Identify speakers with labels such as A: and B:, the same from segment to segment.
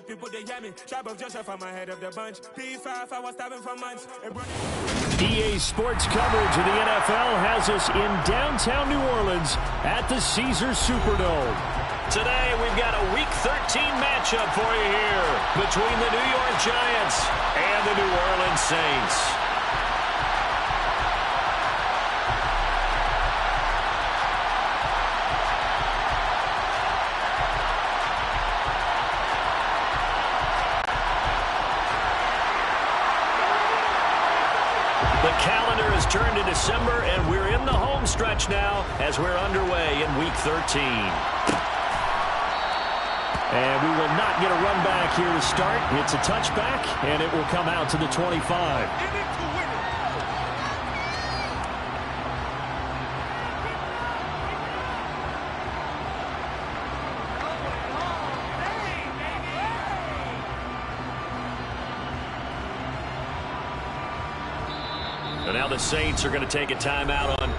A: people they hear me. Sharp of Joseph, I'm ahead of the bunch. P5, I was starving for months.
B: EA Sports coverage of the NFL has us in downtown New Orleans at the Caesars Superdome. Today, we've got a Week 13 matchup for you here between the New York Giants and the New Orleans Saints. The calendar has turned to December, and we're in the home stretch now as we're underway in Week 13. And we will not get a run back here to start. It's a touchback, and it will come out to the 25. So now the Saints are going to take a timeout on.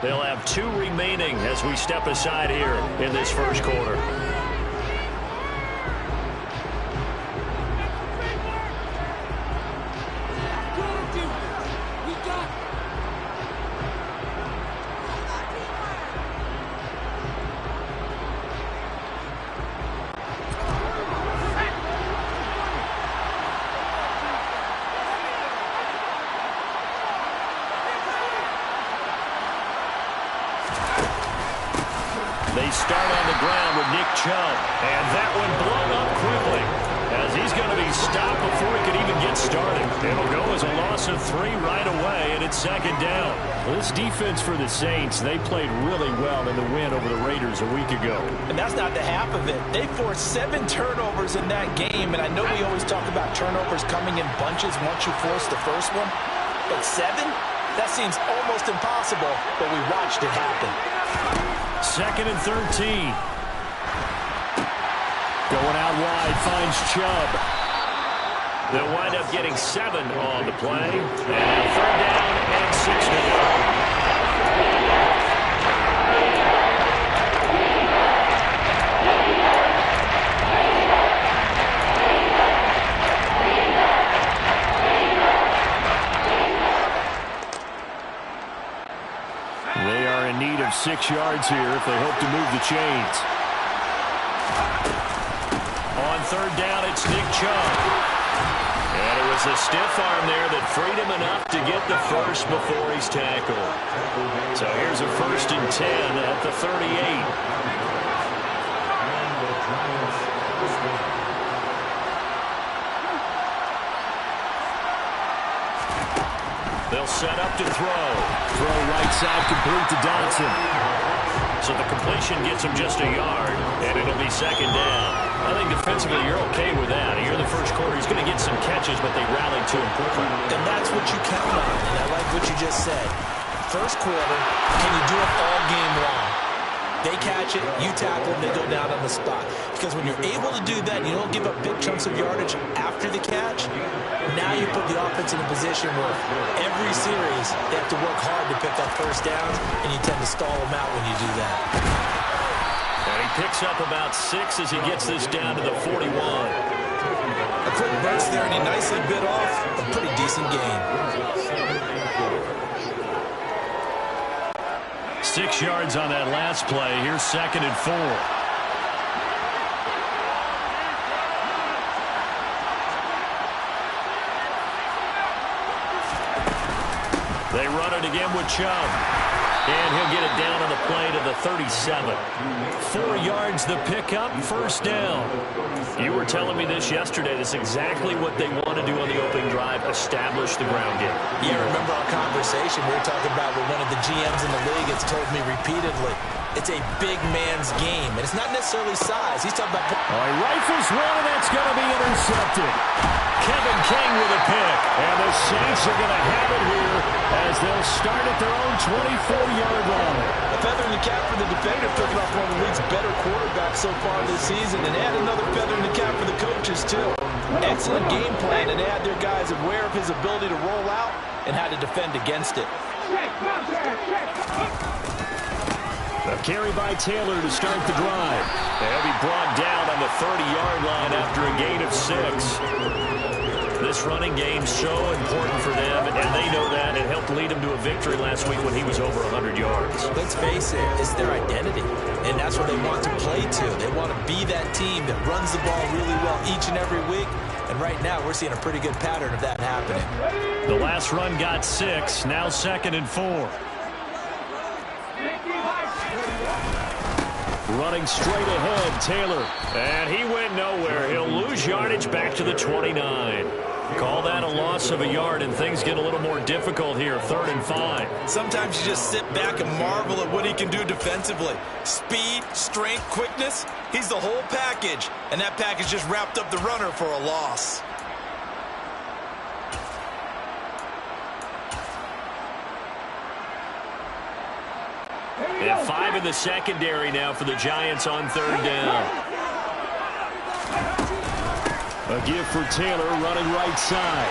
B: They'll have 2 remaining as we step aside here in this first quarter. They start on the ground with Nick Chubb, and that one blown up quickly as he's going to be stopped before he can even get started. It'll go as a loss of 3 right away, and it's second down. Well, this defense for the Saints, they played really well in the win over the Raiders a week ago.
C: And that's not the half of it. They forced 7 turnovers in that game, and I know we always talk about turnovers coming in bunches once you force the first one, but 7? That seems almost impossible, but we watched it happen.
B: Second and 13. Going out wide, finds Chubb. They'll wind up getting 7 on the play. And 3rd down and 6 to go. They are in need of 6 yards here if they hope to move the chains. On 3rd down, it's Nick Chubb. And it was a stiff arm there that freed him enough to get the first before he's tackled. So here's a 1st and 10 at the 38. They'll set up to throw. Throw right side complete to Dotson. So the completion gets him just a yard, and it'll be 2nd down. I think defensively you're okay with that. Here in the first quarter, he's going to get some catches, but they rallied to him quickly.
C: And that's what you count on, and I like what you just said. First quarter, can you do it all game long? They catch it, you tackle them, they go down on the spot. Because when you're able to do that, and you don't give up big chunks of yardage after the catch, now you put the offense in a position where every series they have to work hard to pick up first downs, and you tend to stall them out when you do that.
B: And he picks up about 6 as he gets this down to the 41.
C: A quick burst there, and he nicely bit off a pretty decent gain.
B: 6 yards on that last play. Here's 2nd and 4. They run it again with Chubb. And he'll get it down on the play to the 37. 4 yards the pickup, first down. You were telling me this yesterday. This is exactly what they want to do on the opening drive, establish the ground game.
C: Yeah, remember our conversation we were talking about with one of the GMs in the league has told me repeatedly, it's a big man's game, and it's not necessarily size. He's talking about...
B: All right, rifles one, and that's going to be intercepted. Kevin King with a pick, and the Saints are going to have it here as they'll start at their own 24-yard line.
C: A feather in the cap for the defender, picking up one of the league's better quarterbacks so far this season, and add another feather in the cap for the coaches, too. Excellent game plan, and add their guys aware of his ability to roll out and how to defend against it.
B: A carry by Taylor to start the drive. They'll be brought down on the 30-yard line after a gain of 6. This running game's so important for them, and they know that. It helped lead them to a victory last week when he was over 100 yards.
C: Let's face it, it's their identity, and that's what they want to play to. They want to be that team that runs the ball really well each and every week, and right now we're seeing a pretty good pattern of that happening.
B: The last run got 6, now 2nd and 4. Running straight ahead, Taylor. And he went nowhere. He'll lose yardage back to the 29. Call that a loss of a yard, and things get a little more difficult here, 3rd and 5.
C: Sometimes you just sit back and marvel at what he can do defensively. Speed, strength, quickness, he's the whole package. And that package just wrapped up the runner for a loss.
B: They have 5 in the secondary now for the Giants on 3rd down. A give for Taylor running right side.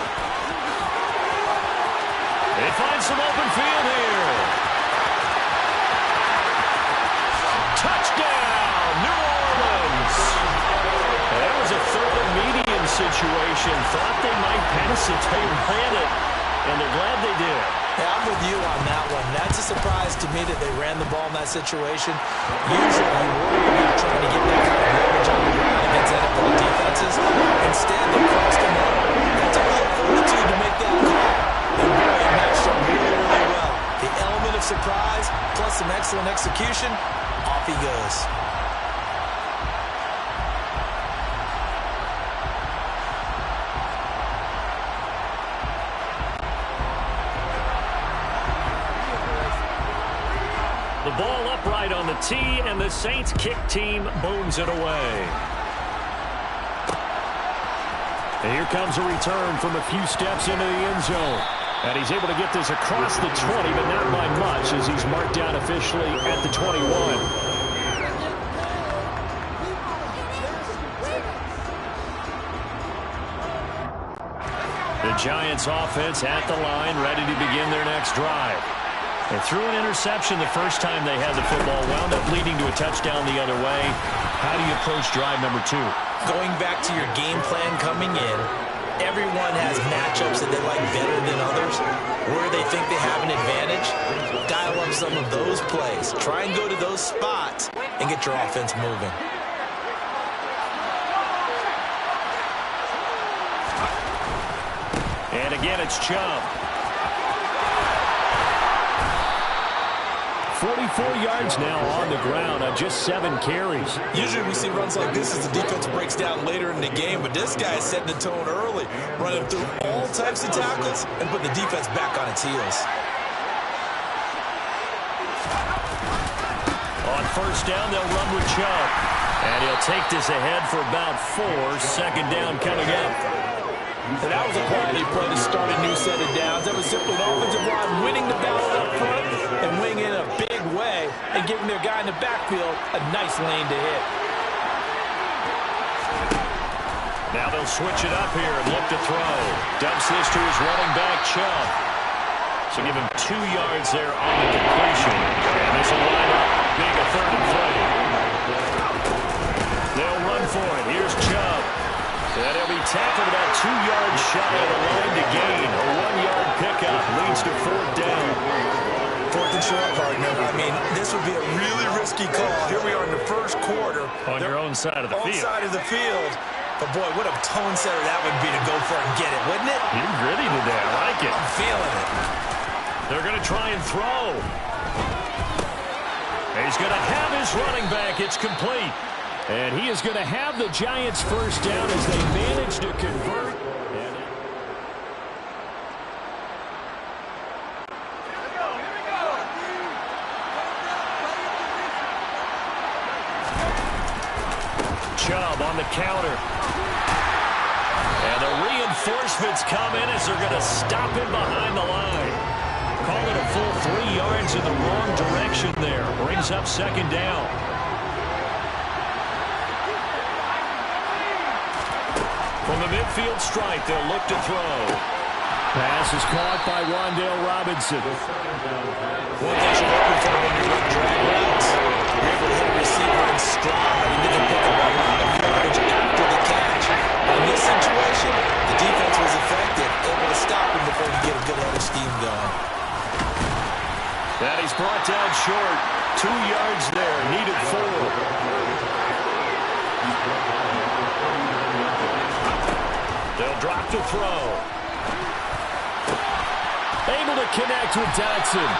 B: They find some open field here. Touchdown, New Orleans. That was a 3rd and medium situation. Thought they might pass it. They ran it, and they're glad they did.
C: Yeah, I'm with you on that one. That's a surprise to me that they ran the ball in that situation. Usually you worry about trying to get that kind of leverage on the ground against NFL defenses. Instead, they crossed them up. That took a little fortitude to make that call. And boy, it matched up really, really well. The element of surprise plus some excellent execution, off he goes.
B: The ball upright on the tee, and the Saints kick team booms it away. And here comes a return from a few steps into the end zone. And he's able to get this across the 20, but not by much as he's marked down officially at the 21. The Giants offense at the line, ready to begin their next drive. They threw an interception the first time they had the football, wound up leading to a touchdown the other way. How do you approach drive number 2?
C: Going back to your game plan coming in, everyone has matchups that they like better than others. Where they think they have an advantage, dial up some of those plays. Try and go to those spots and get your offense moving.
B: And again, it's Chubb. 44 yards now on the ground on just 7 carries.
C: Usually we see runs like this as the defense breaks down later in the game, but this guy is setting the tone early, running through all types of tackles and putting the defense back on its heels.
B: On first down, they'll run with Chubb. And he'll take this ahead for about 4. 2nd down coming up.
C: And that was a quality play to start a new set of downs. That was simply an offensive line winning the battle up front and winning in a big way and giving their guy in the backfield a nice lane to hit.
B: Now they'll switch it up here and look to throw. Dumps this to his running back, Chubb. So give him 2 yards there on the completion. And this will line up being a 3rd and 3. They'll run for it. Here's Chubb. And he'll be tackled about 2 yards shy of the line to gain. A 1-yard pickup leads to 4th down.
C: 4th and short, partner. I mean, this would be a really risky call. Here we are in the first quarter.
B: On your own side of the field.
C: On side of the field. But, boy, what a tone setter that would be to go for it and get it, wouldn't it?
B: You're ready today. I like it.
C: I'm feeling it.
B: They're going to try and throw. He's going to have his running back. It's complete. And he is going to have the Giants first down as they manage to convert. Chubb on the counter. And the reinforcements come in as they're going to stop him behind the line. Call it a full 3 yards in the wrong direction there. Brings up second down. From the midfield stripe, they'll look to throw. Pass is caught by Wan'Dale Robinson.
C: One thing you're looking for when you run drag routes, you're able to hit a receiver in stride and then pick up a lot of yardage after the catch. In this situation, the defense was effective, able to stop him before he get a good head of steam going.
B: And he's brought down short. 2 yards there, needed 4. They'll drop to throw. Able to connect with Dotson.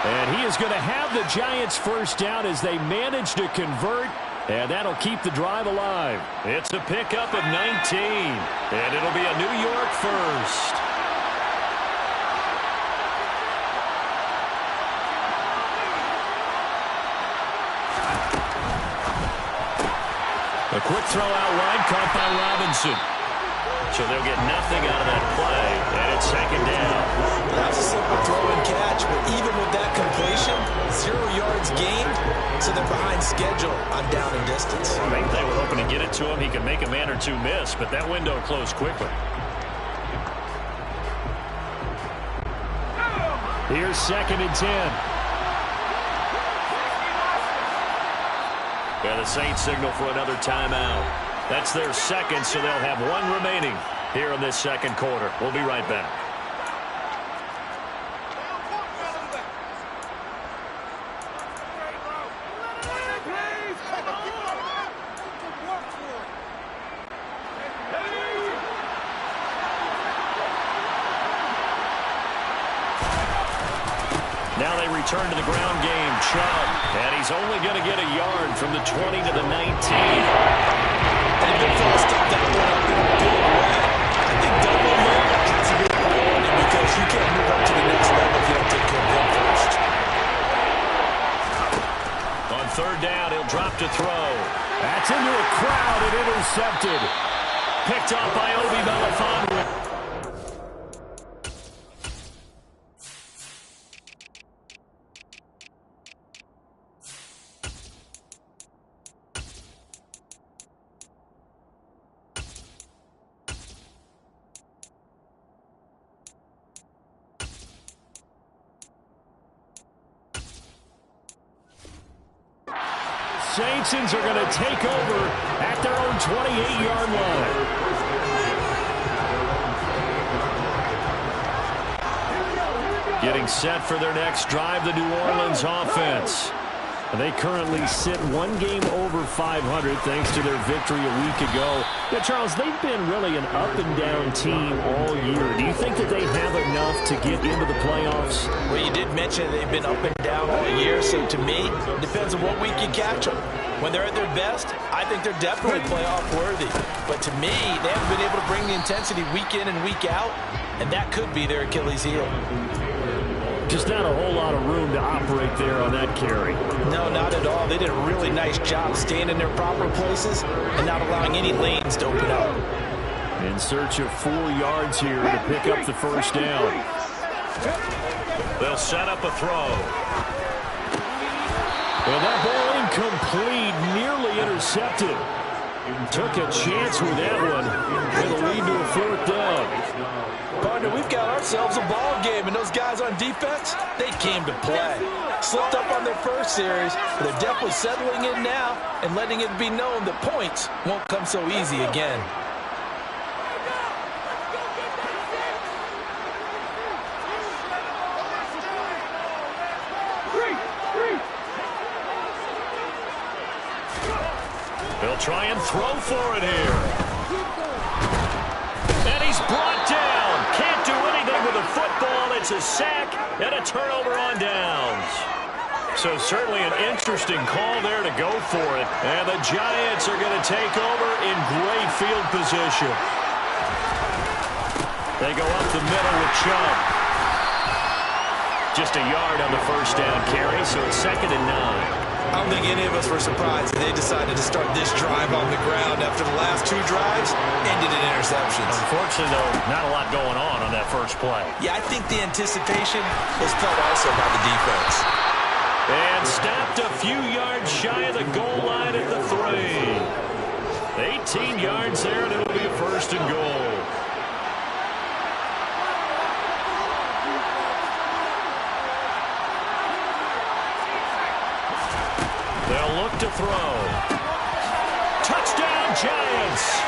B: And he is going to have the Giants first down as they manage to convert. And that'll keep the drive alive. It's a pickup of 19. And it'll be a New York first. A quick throw out wide, caught by Robinson. So they'll get nothing out of that play, and it's second down.
C: That's a simple throw and catch, but even with that completion, 0 yards gained, so they're behind schedule on down and distance.
B: I mean, they were hoping to get it to him. He could make a man or two miss, but that window closed quickly. Here's second and 10. Yeah, the Saints signal for another timeout. That's their second, so they'll have 1 remaining here in this second quarter. We'll be right back. Now they return to the ground game. Chubb, and he's only going to get a yard from the 20 to the 19.
C: And they're going to stop that one up in a big way. I think double here has to be a priority because you can't move up to the next level if you don't take care of them first.
B: On third down, he'll drop to throw. That's into a crowd and intercepted. Picked up by Obi Melifonwu. Saints are going to take over at their own 28-yard line. Getting set for their next drive, the New Orleans offense. They currently sit 1 game over 500 thanks to their victory a week ago. Yeah, Charles, they've been really an up-and-down team all year. Do you think that they have enough to get into the playoffs?
C: Well, you did mention they've been up and down all year, so to me, it depends on what week you catch them. When they're at their best, I think they're definitely playoff worthy. But to me, they haven't been able to bring the intensity week in and week out, and that could be their Achilles heel.
B: Just not a whole lot of room to operate there on that carry.
C: No, not at all. They did a really nice job staying in their proper places and not allowing any lanes to open up.
B: In search of 4 yards here to pick up the first down. They'll set up a throw. And that ball incomplete, nearly intercepted. Took a chance with that one. It'll lead to a 4th down.
C: Partner, we've got ourselves a ball game, and those guys on defense, they came to play. Slipped up on their first series, but they're definitely settling in now and letting it be known that points won't come so easy again.
B: They'll try and throw for it here. And he's brought down. Can't do anything with the football. It's a sack and a turnover on downs. So certainly an interesting call there to go for it. And the Giants are going to take over in great field position. They go up the middle with Chubb. Just a yard on the first down carry, so it's 2nd and 9.
C: I don't think any of us were surprised that they decided to start this drive on the ground after the last 2 drives ended in interceptions.
B: Unfortunately, though, not a lot going on that first play.
C: Yeah, I think the anticipation was felt also by the defense.
B: And stopped a few yards shy of the goal line at the 3. 18 yards there, and it'll be a 1st and goal. They'll look to throw. Touchdown, Giants!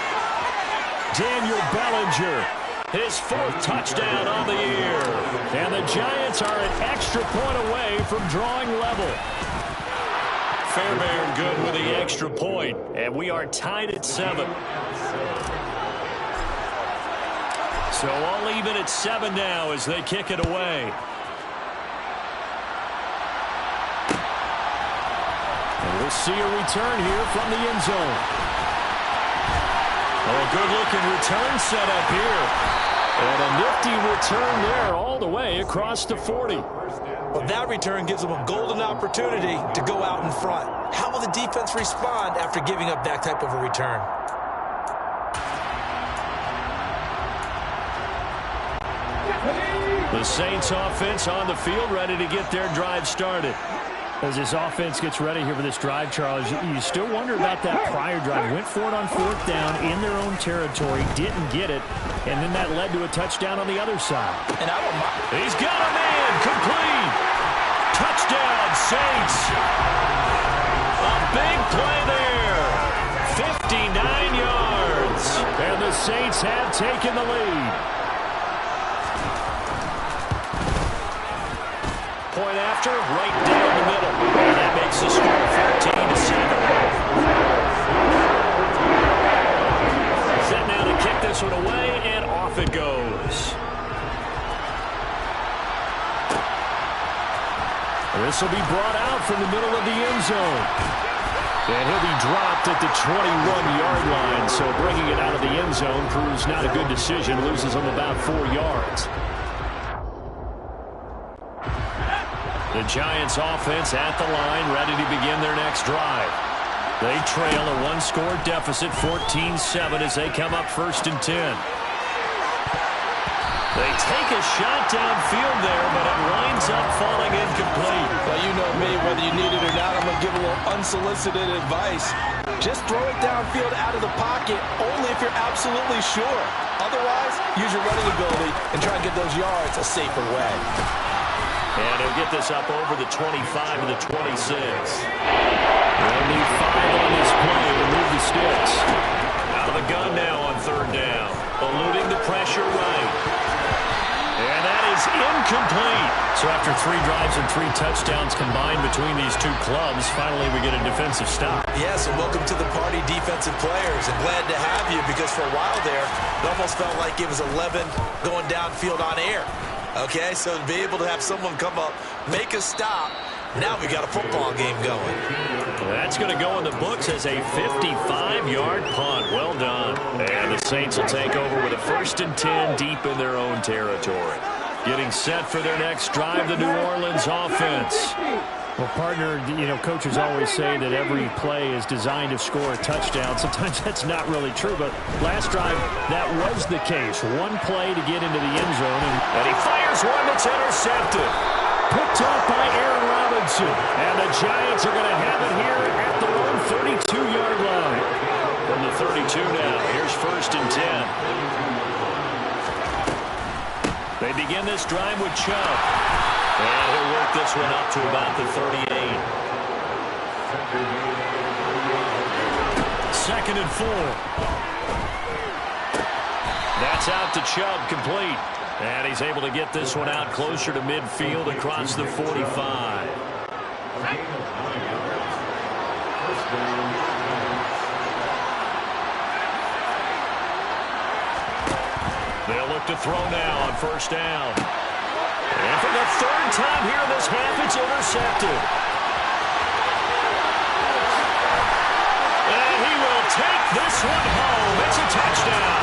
B: Daniel Bellinger, his 4th touchdown on the year. And the Giants are an extra point away from drawing level. Fairbairn good with the extra point, and we are tied at 7. So all even at 7 now as they kick it away. We'll see a return here from the end zone. Oh, good-looking return set up here. And a nifty return there all the way across the 40.
C: Well, that return gives them a golden opportunity to go out in front. How will the defense respond after giving up that type of a return?
B: The Saints offense on the field, ready to get their drive started.
D: As this offense gets ready here for this drive, Charles, you still wonder about that prior drive. Went for it on 4th down in their own territory, didn't get it, and then that led to a touchdown on the other side.
C: And I don't mind.
B: He's got a man, complete. Touchdown, Saints. A big play there. 59 yards. And the Saints have taken the lead. Point after, right down the middle. And that makes the score 14-7. Set now to kick this one away, and off it goes. This will be brought out from the middle of the end zone. And he'll be dropped at the 21-yard line, so bringing it out of the end zone proves not a good decision. Loses him about 4 yards. The Giants offense at the line, ready to begin their next drive. They trail a 1-score deficit, 14-7, as they come up 1st and 10. They take a shot downfield there, but it winds up falling incomplete.
C: Well, you know me, whether you need it or not, I'm going to give a little unsolicited advice. Just throw it downfield out of the pocket, only if you're absolutely sure. Otherwise, use your running ability and try and get those yards a safer way.
B: And he'll get this up over the 25 to the 26. They'll need 5 on this play to move the sticks. Out of the gun now on 3rd down. Eluding the pressure right. And that is incomplete. So after 3 drives and 3 touchdowns combined between these two clubs, finally we get a defensive stop.
C: Yes, and welcome to the party, defensive players. And glad to have you, because for a while there, it almost felt like it was 11 going downfield on air. Okay, so to be able to have someone come up, make a stop, now we got a football game going.
B: That's going to go in the books as a 55-yard punt. Well done. And the Saints will take over with a 1st and 10 deep in their own territory. Getting set for their next drive, the New Orleans offense.
D: Well, partner, you know, coaches always say that every play is designed to score a touchdown. Sometimes that's not really true, but last drive, that was the case. One play to get into the end zone.
B: And he fires one that's intercepted.
D: Picked up by Aaron Robinson.
B: And the Giants are going to have it here at their own 32-yard line. From the 32 now, here's 1st and 10. They begin this drive with Chubb. And he'll work this one up to about the 38. 2nd and 4. That's out to Chubb, complete. And he's able to get this one out closer to midfield across the 45. They'll look to throw now on 1st down. And for the 3rd time here in this half, it's intercepted. this one home. It's a touchdown.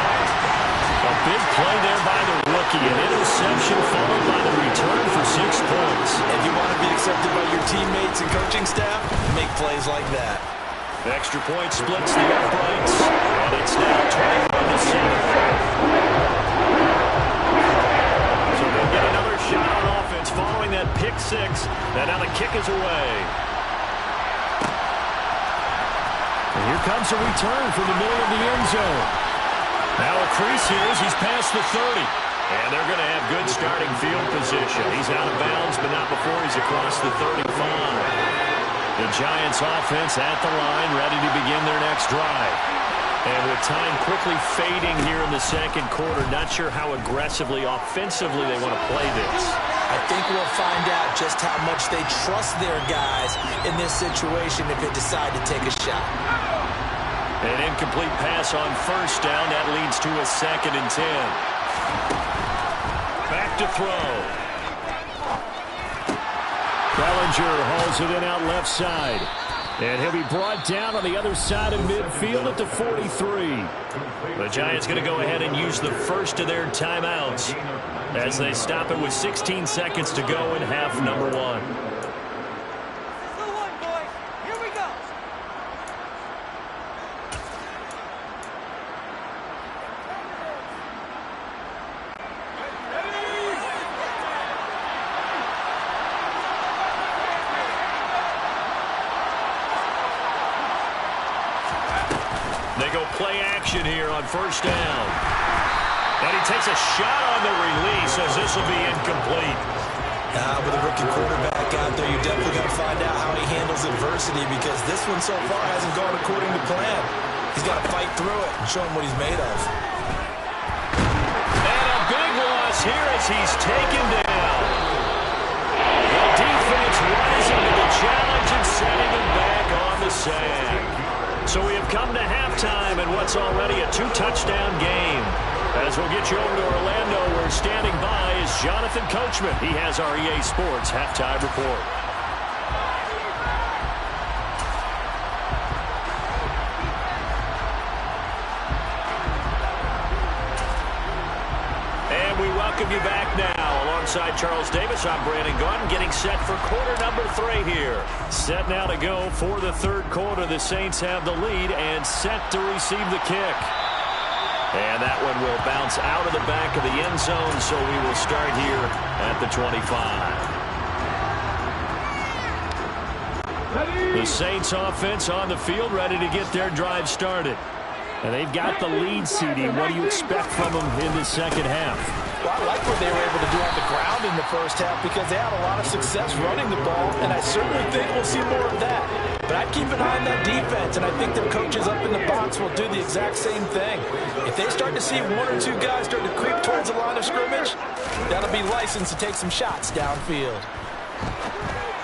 B: A big play there by the rookie. An interception followed by the return for 6 points.
C: If you want to be accepted by your teammates and coaching staff, make plays like that.
B: Extra point splits the uprights, and it's now 21-7. So they'll get another shot on offense following that pick six, and now the kick is away.
D: And here comes a return from the middle of the end zone.
B: Now a crease here as he's past the 30. And they're going to have good starting field position. He's out of bounds, but not before he's across the 35. The Giants offense at the line, ready to begin their next drive. And with time quickly fading here in the second quarter, not sure how aggressively, offensively they want to play this.
C: I think we'll find out just how much they trust their guys in this situation if they decide to take a shot.
B: An incomplete pass on first down. That leads to a 2nd and 10. Back to throw.
D: Bellinger hauls it in out left side. And he'll be brought down on the other side of midfield at the 43.
B: The Giants going to go ahead and use the first of their timeouts as they stop it with 16 seconds to go in half number 1. They go play action here on first down. And he takes a shot on the release as this will be incomplete.
C: With a rookie quarterback out there, you definitely got to find out how he handles adversity because this one so far hasn't gone according to plan. He's got to fight through it and show him what he's made of.
B: And a big loss here as he's taken down. The defense rising to the challenge and setting him back on the sand. So we have come to halftime in what's already a 2-touchdown game. As we'll get you over to Orlando, where standing by is Jonathan Coachman. He has our EA Sports halftime report. And we welcome you back now. Alongside Charles Davis, I'm Brandon Gunn, getting set for quarter number 3 here. Set now to go for the third quarter. The Saints have the lead and set to receive the kick. And that one will bounce out of the back of the end zone, so we will start here at the 25. The Saints offense on the field, ready to get their drive started. And they've got the lead, CD. What do you expect from them in the second half?
C: Well, I like what they were able to do on the ground in the first half because they had a lot of success running the ball, and I certainly think we'll see more of that. But I'd keep an eye on that defense, and I think their coaches up in the box will do the exact same thing. If they start to see 1 or 2 guys start to creep towards the line of scrimmage, that'll be licensed to take some shots downfield.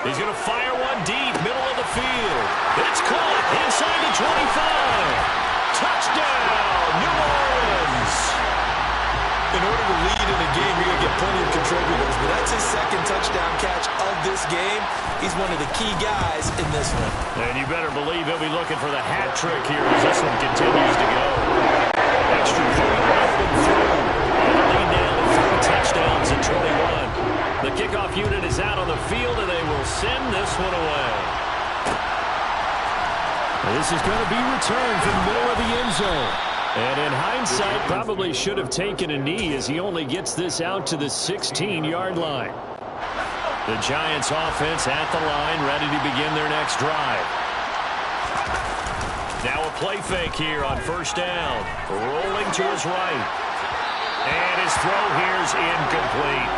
B: He's going to fire one deep, middle of the field. It's caught inside the 25. Touchdown, New Orleans. In order to lead in a game, you're going to get plenty of contributors, but that's his second touchdown catch of this game. He's one of the key guys in this one. And you better believe he'll be looking for the hat trick here as this one continues to go. Extra point up and through. And the lead now with 3 touchdowns in 21. The kickoff unit is out on the field, and they will send this one away.
D: This is going to be returned from the middle of the end zone. And in hindsight, probably should have taken a knee as he only gets this out to the 16-yard line. The Giants offense at the line, ready to begin their next drive.
B: Now a play fake here on first down. Rolling to his right. And his throw here is incomplete.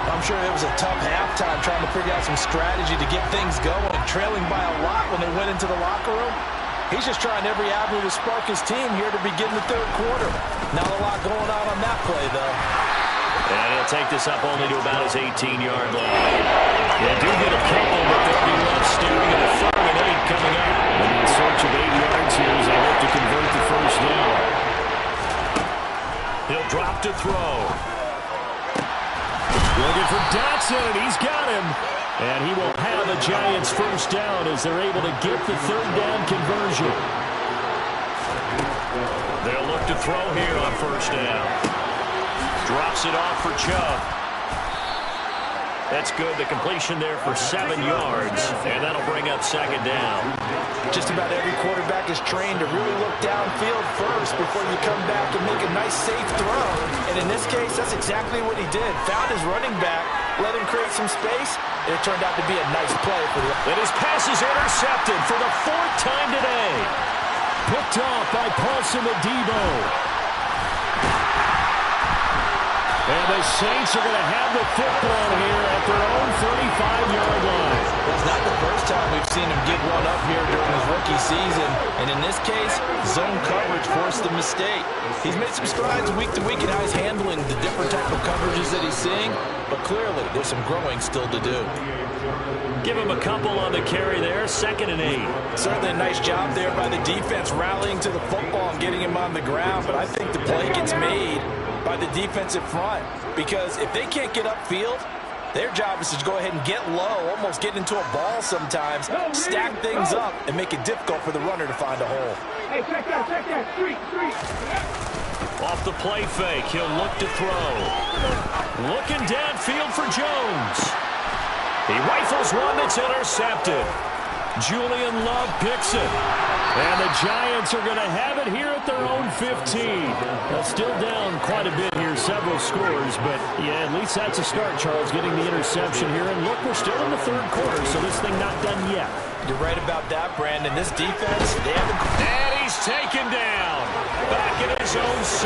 C: I'm sure it was a tough halftime trying to figure out some strategy to get things going. Trailing by a lot when they went into the locker room. He's just trying every avenue to spark his team here to begin the third quarter. Not a lot going on that play, though.
B: And he'll take this up only to about his 18-yard line. They do get a couple, but they'll be left staring at a 3rd and 8 coming up.
D: And in search of 8 yards here as they hope to convert the first down.
B: He'll drop to throw.
D: Looking for Dotson, and he's got him. And he will have a Giants first down as they're able to get the 3rd down conversion.
B: look to throw here on first down. Drops it off for Chubb. That's good. The completion there for 7 yards, and that'll bring up second down.
C: Just about every quarterback is trained to really look downfield first before you come back and make a nice, safe throw. And in this case, that's exactly what he did. Found his running back, let him create some space, and it turned out to be a nice play for the...
B: And his pass is intercepted for the 4th time today.
D: Picked off by Paulson Adebo. And the Saints are going to have the football here at their own 35-yard line.
C: Well, it's not the first time we've seen him get one up here during his rookie season. And in this case, zone coverage forced the mistake. He's made some strides week to week in how he's handling the different type of coverages that he's seeing. But clearly, there's some growing still to do.
B: Give him a couple on the carry there, 2nd and 8.
C: Certainly a nice job there by the defense rallying to the football and getting him on the ground. But I think the play gets made by the defensive front, because if they can't get upfield, their job is to go ahead and get low, almost get into a ball sometimes, stack things up, and make it difficult for the runner to find a hole.
E: Hey, check that, street.
B: Off the play fake, he'll look to throw. Looking downfield for Jones. He rifles one that's intercepted. Julian Love picks it. And the Giants are going to have it here at their own 15. Well, still down quite a bit here, several scores, but yeah, at least that's a start, Charles, getting the interception here. And look, we're still in the 3rd quarter, so this thing not done yet.
C: You're right about that, Brandon. This defense, they haven't...
B: And he's taken down. Back in his own 7.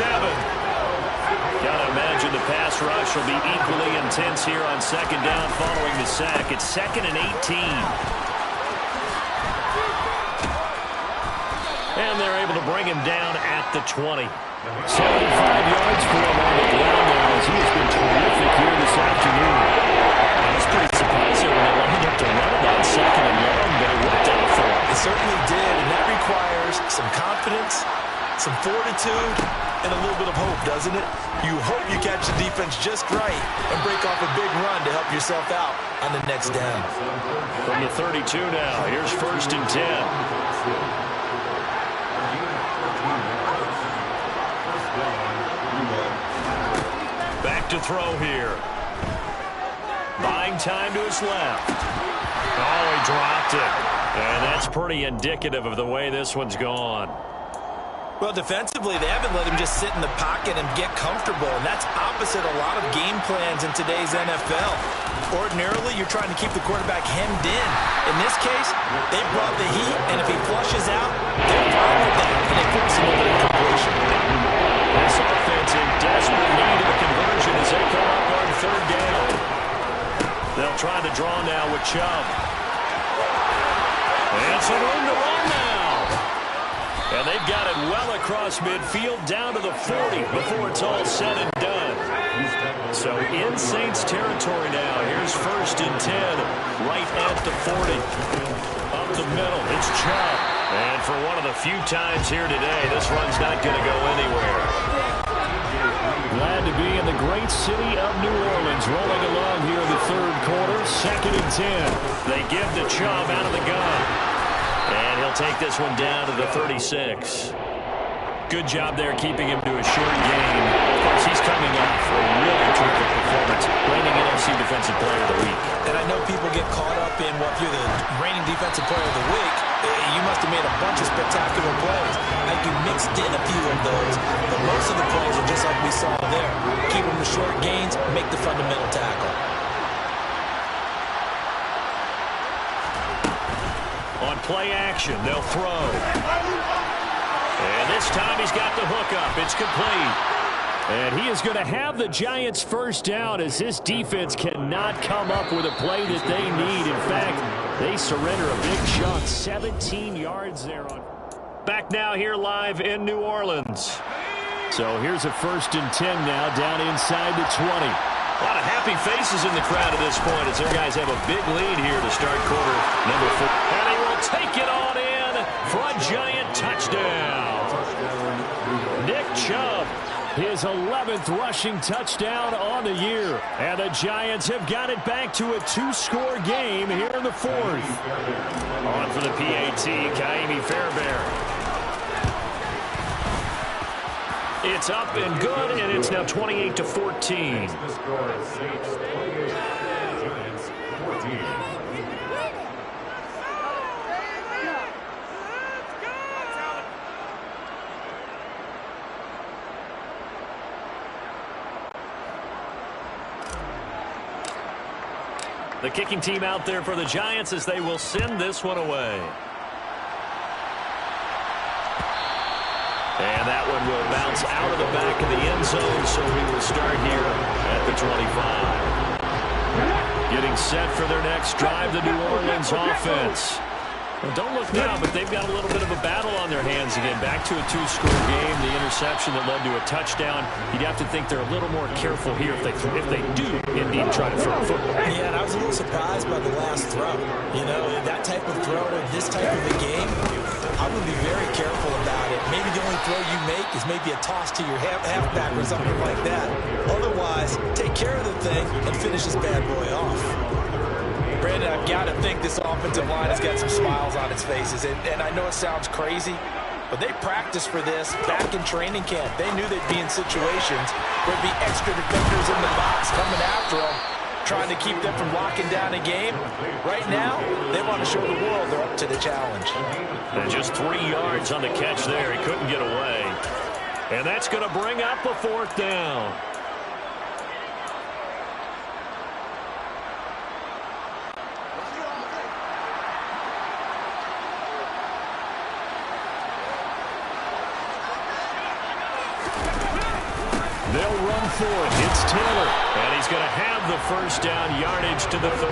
B: Gotta imagine the pass rush will be equally intense here on 2nd down following the sack. It's 2nd and 18. And they're able to bring him down at the 20. 75
D: yards for him on the ground now as he has been terrific here this afternoon.
B: It was pretty surprising when they lined up to run it on 2nd and long, but it worked out for him.
C: It certainly did, and that requires some confidence, some fortitude, and a little bit of hope, doesn't it? You hope you catch the defense just right and break off a big run to help yourself out on the next down.
B: From the 32 now, here's 1st and 10. Back to throw here. Buying time to his left. Oh, he dropped it. And that's pretty indicative of the way this one's gone.
C: Well, defensively, they haven't let him just sit in the pocket and get comfortable, and that's opposite a lot of game plans in today's NFL. Ordinarily, you're trying to keep the quarterback hemmed in. In this case, they brought the heat, and if he flushes out, they're fine with that, and they force him into the completion.
B: This offense in desperate need of a conversion as they come up on 3rd down. They'll try to draw now with Chubb. And some room to run now. And they've got it well across midfield down to the 40 before it's all said and done. So in Saints territory now. Here's 1st and 10 right at the 40. Up the middle, it's Chubb. And for one of the few times here today, this run's not going to go anywhere.
D: Glad to be in the great city of New Orleans, rolling along here in the 3rd quarter, 2nd and 10.
B: They give to Chubb out of the gun. And he'll take this one down to the 36. Good job there keeping him to a short game. Of course, he's coming off a really terrific performance, reigning NFC Defensive Player of the Week.
C: And I know people get caught up in what you're the reigning Defensive Player of the Week. You must have made a bunch of spectacular plays. Like you mixed in a few of those, but most of the plays are just like we saw there. Keep them to short gains, make the fundamental tackle.
B: On play action, they'll throw. And this time he's got the hook up. It's complete.
D: And he is going to have the Giants' first down as this defense cannot come up with a play that they need. In fact, they surrender a big chunk, 17 yards there.
B: Back now here live in New Orleans.
D: So here's a 1st and 10 now down inside the 20.
B: A lot of happy faces in the crowd at this point as their guys have a big lead here to start quarter number 4. And he will take it on in for a Giant touchdown. Nick Chubb, his 11th rushing touchdown on the year. And the Giants have got it back to a 2-score game here in the 4th. On for the PAT, Kaimi Fairbairn.
D: it's up and good, and it's now 28-14. The kicking team out there for the Giants as they will send this one away. And that one will bounce out of the back of the end zone, so we will start here at the 25. Getting set for their next drive, the New Orleans offense. Well, don't look now, but they've got a little bit of a battle on their hands again. Back to a two-score game, the interception that led to a touchdown. You'd have to think they're a little more careful here if they do indeed try to throw a football.
C: Yeah, and I was a little surprised by the last throw. You know, that type of throw in this type of a game, I would be very careful about it. Maybe the only throw you make is maybe a toss to your halfback or something like that. Otherwise, take care of the thing and finish this bad boy off.
F: Brandon, I've got to think this offensive line has got some smiles on its faces. And I know it sounds crazy, but they practiced for this back in training camp. They knew they'd be in situations where there'd be extra defenders in the box coming after them, trying to keep them from locking down a game. Right now, they want to show the world they're up to the challenge.
D: And just 3 yards on the catch there. He couldn't get away. And that's going to bring up a fourth down. They'll run for it. It's Taylor. And he's going to have the first down yardage to the 35.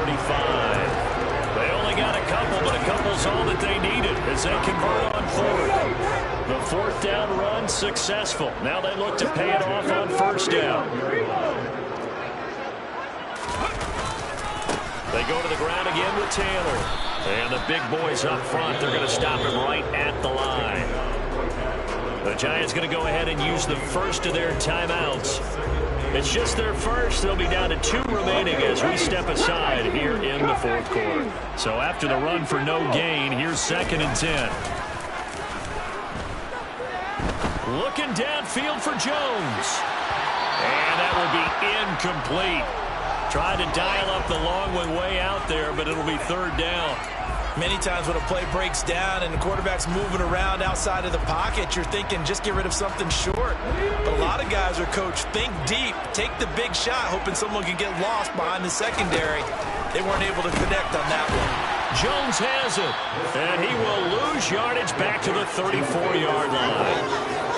D: They only got a couple, but a couple's all that they needed as they convert on fourth. The fourth down run successful. Now they look to pay it off on first down. They go to the ground again with Taylor. And the big boys up front, they're going to stop him right at the line. The Giants going to go ahead and use the first of their timeouts. It's just their first. They'll be down to 2 remaining as we step aside here in the fourth quarter. So after the run for no gain, here's 2nd and 10. Looking downfield for Jones. And that will be incomplete. Tried to dial up the long one way out there, but it'll be 3rd down.
C: Many times when a play breaks down and the quarterback's moving around outside of the pocket, you're thinking just get rid of something short. But a lot of guys are coached, think deep, take the big shot, hoping someone can get lost behind the secondary. They weren't able to connect on that one.
D: Jones has it, and he will lose yardage back to the 34-yard line.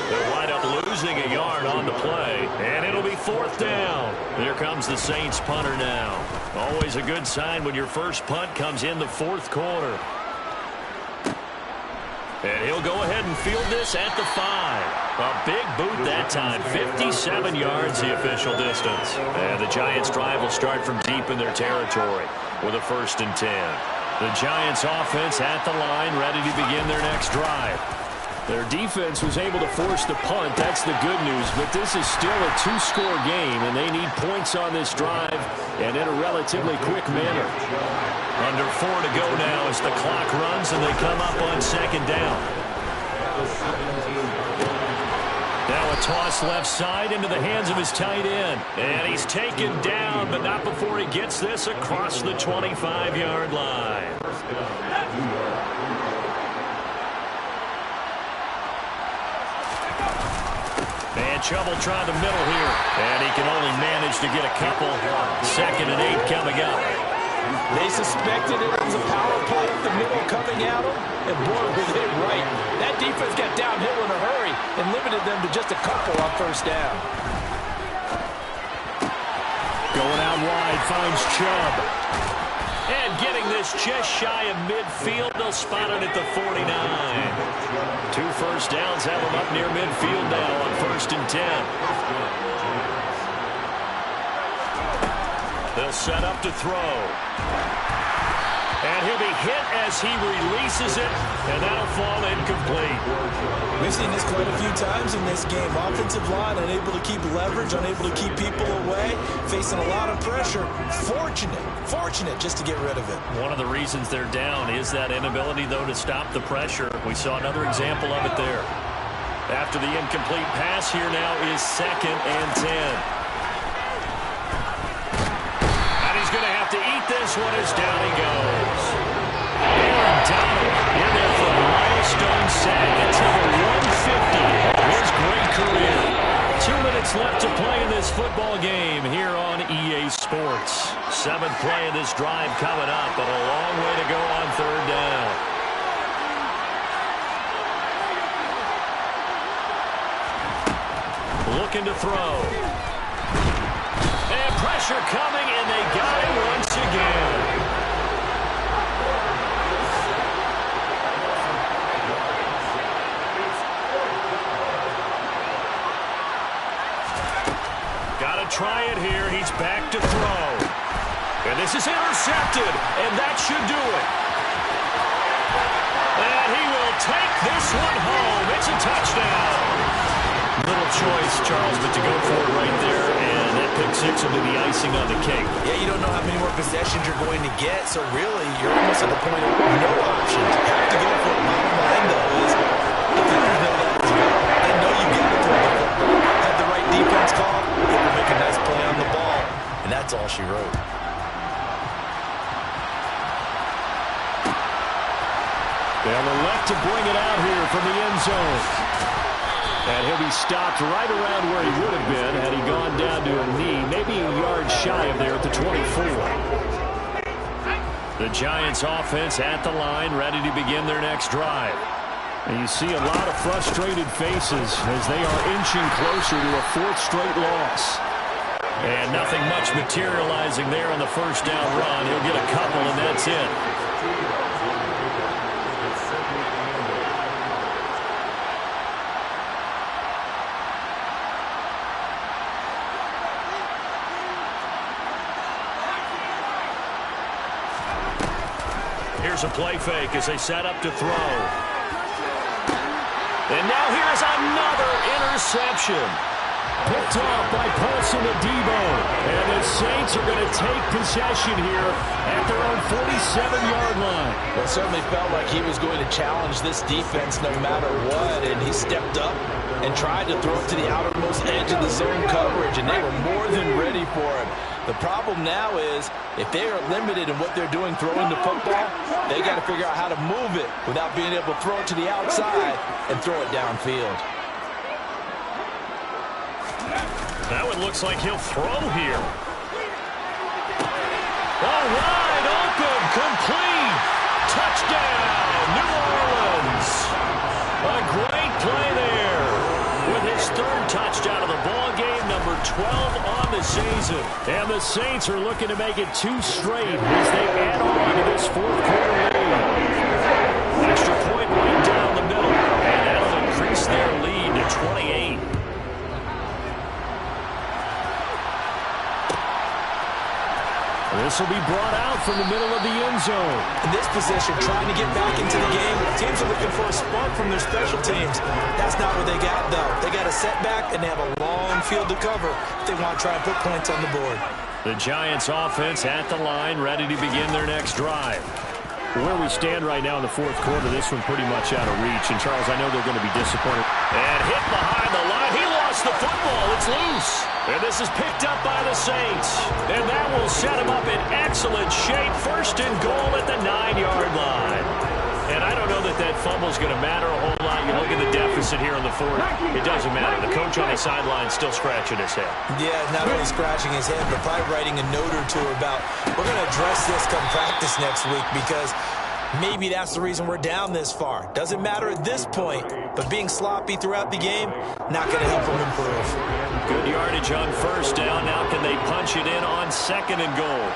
D: They'll wind up losing a yard on the play, and it'll be 4th down. Here comes the Saints punter now. Always a good sign when your first punt comes in the 4th quarter. And he'll go ahead and field this at the 5. A big boot that time, 57 yards the official distance. And the Giants' drive will start from deep in their territory with a 1st and 10. The Giants' offense at the line, ready to begin their next drive. Their defense was able to force the punt. That's the good news. But this is still a 2-score game, and they need points on this drive and in a relatively quick manner. Under 4 to go now as the clock runs, and they come up on 2nd down. Now a toss left side into the hands of his tight end. And he's taken down, but not before he gets this across the 25-yard line. And Chubb will try the middle here. And he can only manage to get a couple. 2nd and 8 coming up.
C: They suspected it was a power play up the middle coming at them, and boy, was it right. That defense got downhill in a hurry and limited them to just a couple on 1st down.
D: Going out wide, finds Chubb. And getting this just shy of midfield, they'll spot it at the 49. 2 first downs have them up near midfield now on 1st and 10. They'll set up to throw. And he'll be hit as he releases it, and that'll fall incomplete.
C: We've seen this quite a few times in this game. Offensive line unable to keep leverage, unable to keep people away, facing a lot of pressure. Fortunate just to get rid of it.
D: One of the reasons they're down is that inability, though, to stop the pressure. We saw another example of it there.
B: After the incomplete pass, here now is 2nd and 10. And he's going to have to eat this one as down he goes. Aaron Donald in there for a milestone sack. That's number 150. His great career. 2 minutes left to play in this football game here on EA Sports. 7th play of this drive coming up, but a long way to go on 3rd down. Looking to throw. And pressure coming, and they got him once again. Got to try it here. He's back to throw. And this is intercepted, and that should do it. And he will take this one home. It's a touchdown. Little choice, Charles, but to go for it right there, and that pick six will be the icing on the cake.
F: Yeah, you don't know how many more possessions you're going to get, so really, you're almost at the point of no options. You have to go for it. Bottom line, though, is defenders know that as well. They know you got to throw the football. Have the right defense call, you can make a nice play on the ball, and that's all she wrote.
D: Down the left to bring it out here from the end zone. And he'll be stopped right around where he would have been had he gone down to a knee, maybe a yard shy of there at the 24. The Giants offense at the line, ready to begin their next drive. And you see a lot of frustrated faces as they are inching closer to a 4th straight loss.
B: And nothing much materializing there on the first down run. He'll get a couple, and that's it. Here's a play fake as they set up to throw. And now here's another interception.
D: Picked off by Paulson Adebo. And the Saints are going to take possession here at their own 47-yard line.
F: Well, it certainly felt like he was going to challenge this defense no matter what, and he stepped up and tried to throw it to the outermost edge of the zone coverage, and they were more than ready for him. The problem now is if they are limited in what they're doing throwing the football, they got to figure out how to move it without being able to throw it to the outside and throw it downfield.
B: Now it looks like he'll throw here. All wide open, complete. Touchdown, New Orleans. A great play there with his 3rd touchdown of the ball game, number 12 on the season.
D: And the Saints are looking to make it 2 straight as they add on to this 4th quarter lead.
B: Extra point right down the middle, and that'll increase their lead to 28.
D: This will be brought out from the middle of the end zone.
F: In this position, trying to get back into the game, teams are looking for a spark from their special teams. That's not what they got, though. They got a setback, and they have a long field to cover if they want to try and put points on the board.
B: The Giants offense at the line, ready to begin their next drive.
D: Where we stand right now in the 4th quarter, this one pretty much out of reach. And, Charles, I know they're going to be disappointed.
B: And hit behind the line. He lost the football. It's loose. And this is picked up by the Saints. And that will set him up in excellent shape. 1st and goal at the 9-yard line. And I don't know that that fumble is going to matter a whole lot. You look at the deficit here in the 4th. It doesn't matter. The coach on the sideline is still scratching his head.
F: Yeah, not only scratching his head, but probably writing a note or two about, we're going to address this come practice next week because maybe that's the reason we're down this far. Doesn't matter at this point, but being sloppy throughout the game, not going to help them improve.
B: Good yardage on 1st down. Now can they punch it in on 2nd and goal?